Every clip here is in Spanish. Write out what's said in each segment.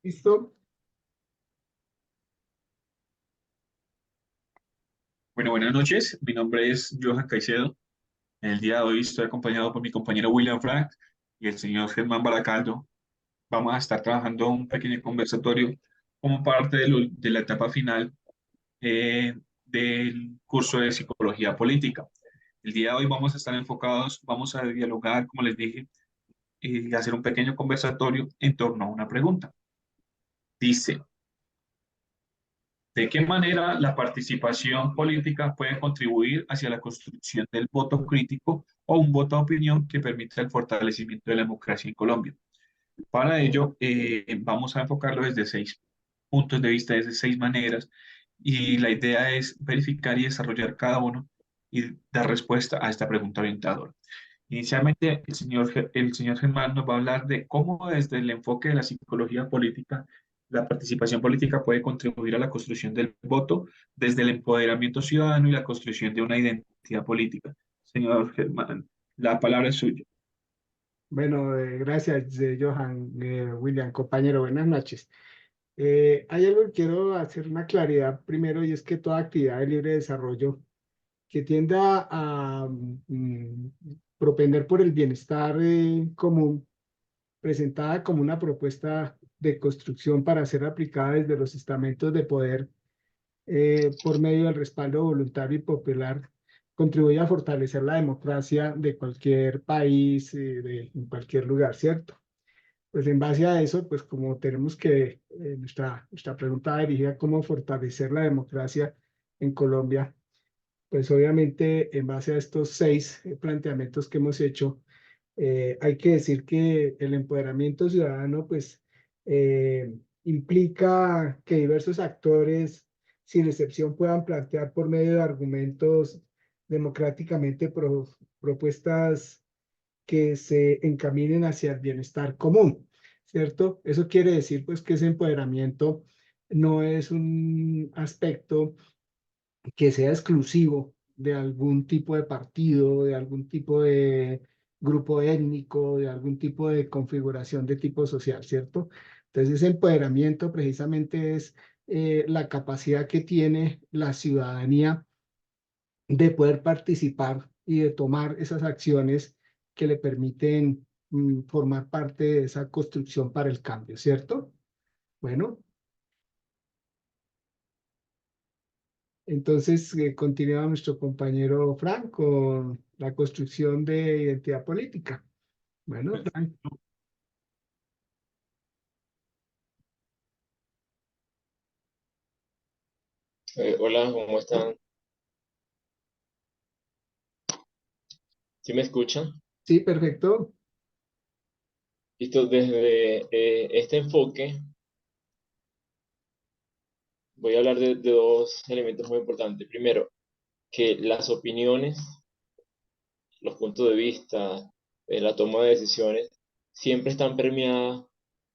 ¿Listo? Bueno, buenas noches. Mi nombre es Johan Caicedo. El día de hoy estoy acompañado por mi compañero William Frank y el señor Germán Baracaldo. Vamos a estar trabajando un pequeño conversatorio como parte de la etapa final del curso de psicología política. El día de hoy vamos a estar enfocados, vamos a dialogar, como les dije, y hacer un pequeño conversatorio en torno a una pregunta. Dice, ¿de qué manera la participación política puede contribuir hacia la construcción del voto crítico o un voto de opinión que permita el fortalecimiento de la democracia en Colombia? Para ello, vamos a enfocarlo desde 6 puntos de vista, desde 6 maneras, y la idea es verificar y desarrollar cada uno y dar respuesta a esta pregunta orientadora. Inicialmente, el señor Germán nos va a hablar de cómo desde el enfoque de la psicología política, la participación política puede contribuir a la construcción del voto desde el empoderamiento ciudadano y la construcción de una identidad política. Señor Germán, la palabra es suya. Bueno, gracias, Johan, William, compañero, buenas noches. Hay algo que quiero hacer una claridad primero y es que toda actividad de libre desarrollo que tienda a propender por el bienestar común, presentada como una propuesta de construcción para ser aplicada desde los estamentos de poder por medio del respaldo voluntario y popular, contribuye a fortalecer la democracia de cualquier país, en cualquier lugar, ¿cierto? Pues en base a eso, pues como tenemos que, nuestra pregunta va dirigida a cómo fortalecer la democracia en Colombia, pues obviamente en base a estos 6 planteamientos que hemos hecho, hay que decir que el empoderamiento ciudadano, pues, implica que diversos actores, sin excepción, puedan plantear por medio de argumentos democráticamente propuestas que se encaminen hacia el bienestar común, ¿cierto? Eso quiere decir, pues, que ese empoderamiento no es un aspecto que sea exclusivo de algún tipo de partido, de algún tipo de grupo étnico, de algún tipo de configuración de tipo social, ¿cierto? Entonces, ese empoderamiento precisamente es la capacidad que tiene la ciudadanía de poder participar y de tomar esas acciones que le permiten formar parte de esa construcción para el cambio, ¿cierto? Bueno, entonces, continúa nuestro compañero Frank con la construcción de identidad política. Bueno, Frank, Hola, ¿cómo están? ¿Sí me escuchan? sí, perfecto. Listo, desde este enfoque voy a hablar de dos elementos muy importantes. Primero, que las opiniones, los puntos de vista, la toma de decisiones, siempre están permeadas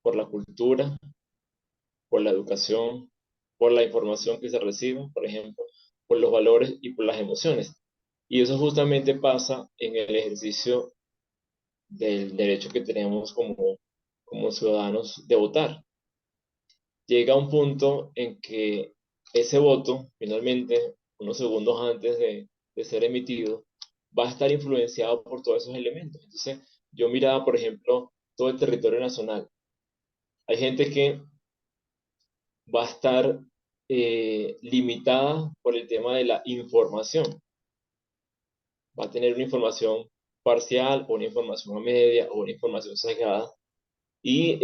por la cultura, por la educación, por la información que se recibe, por ejemplo, por los valores y por las emociones. Y eso justamente pasa en el ejercicio del derecho que tenemos como ciudadanos de votar. Llega un punto en que ese voto, finalmente, unos segundos antes de ser emitido, va a estar influenciado por todos esos elementos. Entonces, yo miraba, por ejemplo, todo el territorio nacional. Hay gente que va a estar limitada por el tema de la información. Va a tener una información parcial o una información a media o una información sesgada y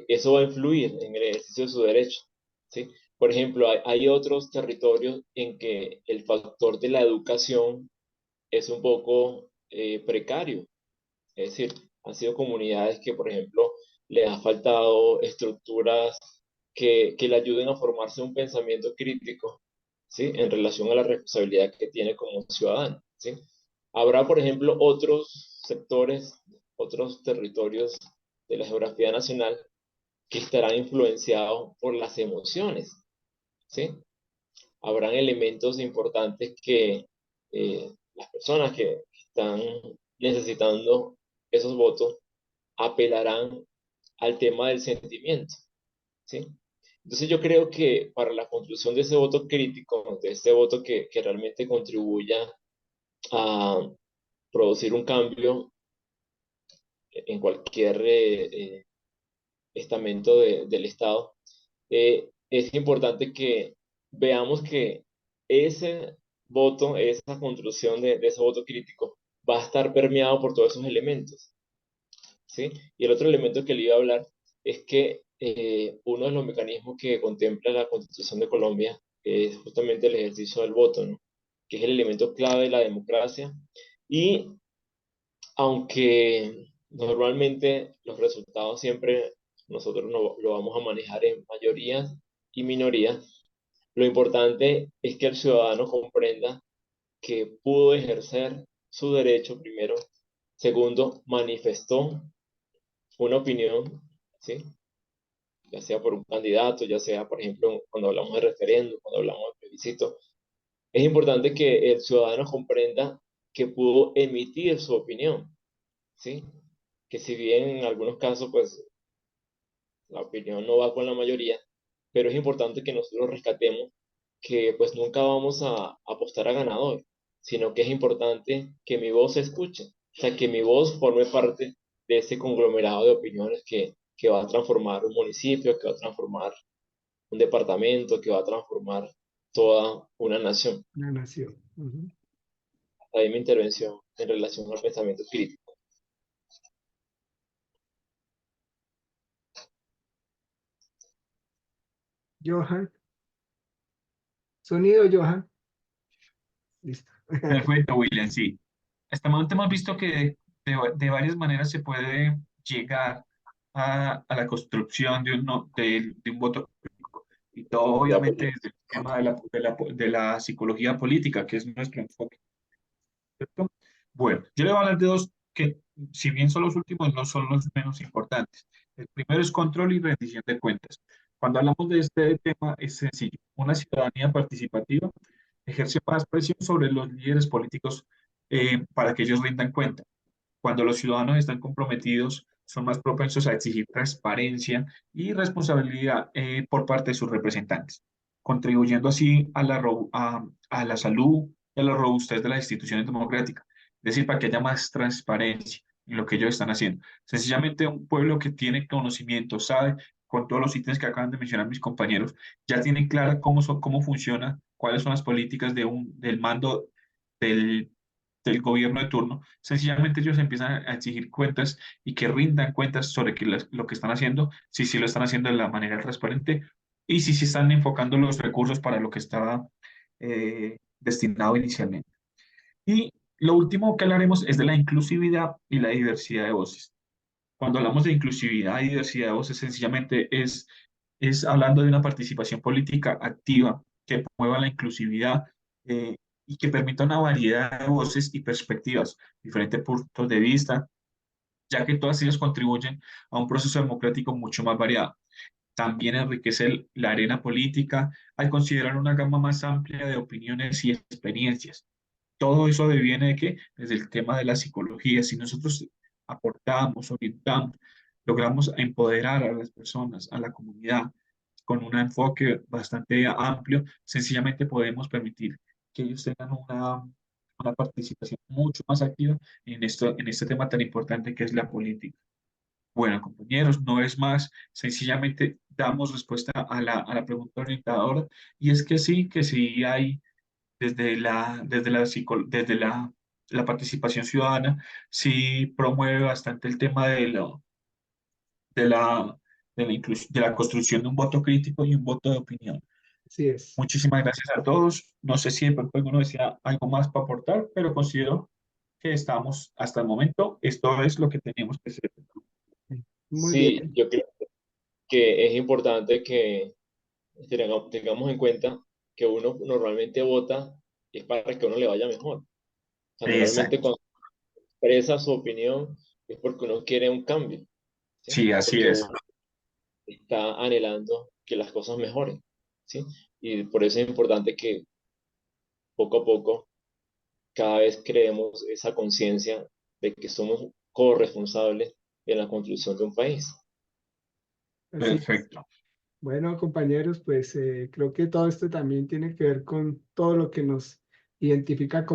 eso va a influir en el ejercicio de su derecho, ¿sí? Por ejemplo, hay otros territorios en que el factor de la educación es un poco precario, es decir, han sido comunidades que, por ejemplo, les ha faltado estructuras que le ayuden a formarse un pensamiento crítico, ¿sí? En relación a la responsabilidad que tiene como ciudadano, ¿sí? Habrá, por ejemplo, otros sectores, otros territorios de la geografía nacional que estarán influenciados por las emociones, ¿sí? Habrán elementos importantes que las personas que están necesitando esos votos apelarán al tema del sentimiento, ¿sí? Entonces yo creo que para la construcción de ese voto crítico, de este voto que realmente contribuya a producir un cambio en cualquier estamento del Estado, es importante que veamos que ese voto, esa construcción de ese voto crítico, va a estar permeado por todos esos elementos, ¿sí? Y el otro elemento que le iba a hablar es que uno de los mecanismos que contempla la Constitución de Colombia es justamente el ejercicio del voto, ¿no? Que es el elemento clave de la democracia. Y aunque normalmente los resultados siempre nosotros no, lo vamos a manejar en mayorías y minorías, lo importante es que el ciudadano comprenda que pudo ejercer su derecho primero, segundo, manifestó una opinión, ¿sí? Ya sea por un candidato, ya sea, por ejemplo, cuando hablamos de referéndum, cuando hablamos de plebiscito, es importante que el ciudadano comprenda que pudo emitir su opinión, ¿sí? Que si bien en algunos casos, pues, la opinión no va con la mayoría, pero es importante que nosotros rescatemos que, pues, nunca vamos a apostar a ganador, sino que es importante que mi voz se escuche, o sea, que mi voz forme parte de ese conglomerado de opiniones que va a transformar un municipio, que va a transformar un departamento, que va a transformar toda una nación. La nación. Ujú. Ahí mi intervención en relación al pensamiento crítico. Johan, sonido, Johan. Listo. Perfecto, William, sí. Hasta el momento hemos visto que de varias maneras se puede llegar a la construcción de un, de un voto público. Y todo Ya, obviamente pues, desde el tema de la psicología política, que es nuestro enfoque, ¿cierto? Bueno, yo le voy a hablar de dos que, si bien son los últimos, no son los menos importantes. El primero es control y rendición de cuentas. Cuando hablamos de este tema, es sencillo. Una ciudadanía participativa ejerce más presión sobre los líderes políticos para que ellos rindan cuenta. Cuando los ciudadanos están comprometidos, son más propensos a exigir transparencia y responsabilidad por parte de sus representantes, contribuyendo así a a la salud y a la robustez de las instituciones democráticas. Es decir, para que haya más transparencia en lo que ellos están haciendo. Sencillamente, un pueblo que tiene conocimiento, sabe, con todos los ítems que acaban de mencionar mis compañeros, ya tiene clara cómo funciona, cuáles son las políticas del mando del, del gobierno de turno. Sencillamente ellos empiezan a exigir cuentas y que rindan cuentas sobre lo que están haciendo, si sí lo están haciendo de la manera transparente y si sí están enfocando los recursos para lo que estaba destinado inicialmente. Y lo último que hablaremos es de la inclusividad y la diversidad de voces. Cuando hablamos de inclusividad y diversidad de voces, sencillamente es hablando de una participación política activa que promueva la inclusividad eh, y que permita una variedad de voces y perspectivas, diferentes puntos de vista, ya que todas ellas contribuyen a un proceso democrático mucho más variado. También enriquece la arena política al considerar una gama más amplia de opiniones y experiencias. Todo eso deviene de qué? Desde el tema de la psicología. Si nosotros aportamos, orientamos, logramos empoderar a las personas, a la comunidad, con un enfoque bastante amplio, sencillamente podemos permitir que ellos tengan una participación mucho más activa en este tema tan importante que es la política. Bueno, compañeros, no es más, sencillamente damos respuesta a la pregunta orientadora y es que sí hay desde la participación ciudadana, sí promueve bastante el tema de la, de la construcción de un voto crítico y un voto de opinión. Así es. Muchísimas gracias a todos. No sé si de pronto alguno decía algo más para aportar, pero considero que estamos hasta el momento. Esto es lo que teníamos que hacer. Muy sí, bien. yo creo que es importante que tengamos en cuenta que uno normalmente vota es para que a uno le vaya mejor. O sea, normalmente Exacto. cuando expresa su opinión es porque uno quiere un cambio, ¿sí? Sí, así Porque es. uno está anhelando que las cosas mejoren, ¿sí? Y por eso es importante que poco a poco cada vez creemos esa conciencia de que somos corresponsables en la construcción de un país. Así es. Perfecto. Bueno, compañeros, pues creo que todo esto también tiene que ver con todo lo que nos identifica como